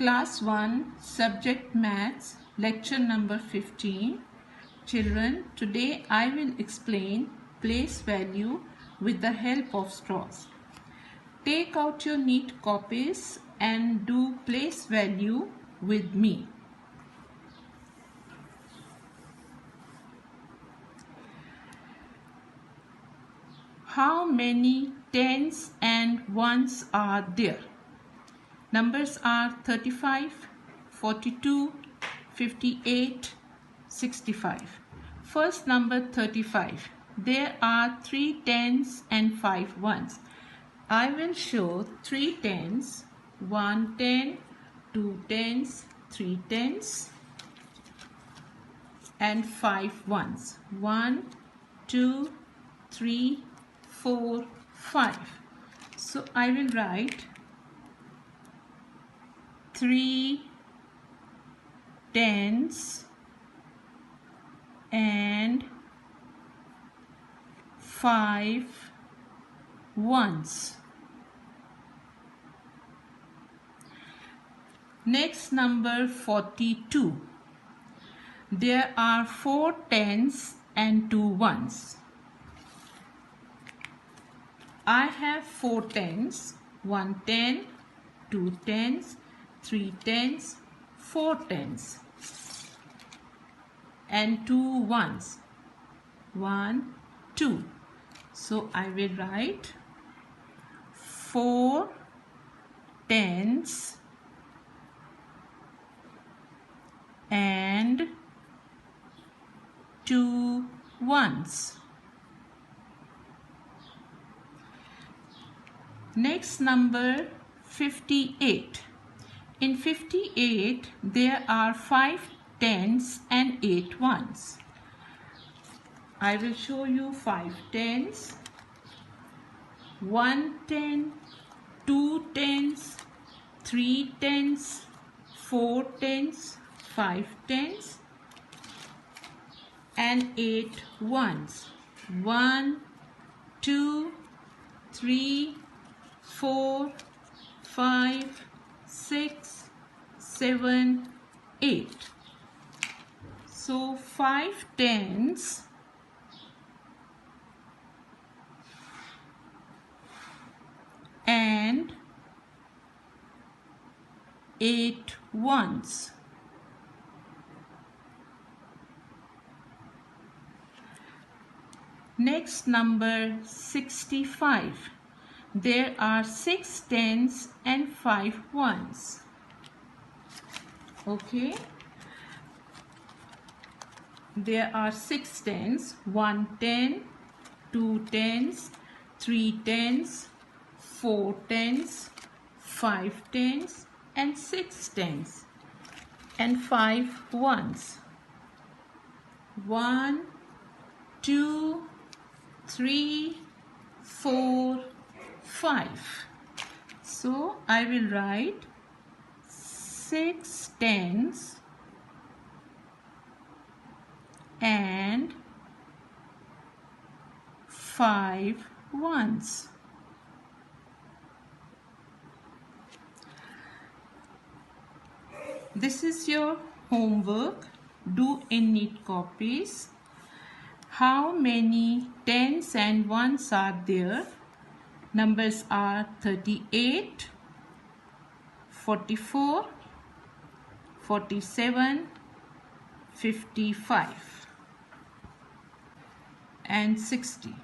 Class 1, Subject Maths, Lecture number 15. Children, today I will explain place value with the help of straws. Take out your neat copies and do place value with me. How many tens and ones are there? Numbers are 35, 42, 58, 65. First number 35. There are 3 tens and 5 ones. I will show 3 tens, 1 ten, 2 tens, 3 tens and 5 ones. 1, 2, 3, 4, 5. So I will write 3 tens and 5 ones. Next, number 42. There are 4 tens and 2 ones. I have 4 tens, 1 ten, 2 tens, 3 tens, 4 tens and 2 ones. 1, 2. So I will write 4 tens and 2 ones. Next, number 58. In 58, there are 5 tens and 8 ones. I will show you 5 tens, 1 ten, 2 tens, 3 tens, 4 tens, 5 tens and 8 ones. 1, 2, 3, 4, 5, 6, 7, 8. So 5 tens and 8 ones. Next, number 65. There are 6 tens and 5 ones. Okay. There are 6 tens, 1 ten, 2 tens, 3 tens, 4 tens, 5 tens and 6 tens and 5 ones. 1, 2, 3, 4, 5. So I will write 6 tens and 5 ones. This is your homework. Do in neat copies. How many tens and ones are there? Numbers are 38, 44, 47, 55 and 60.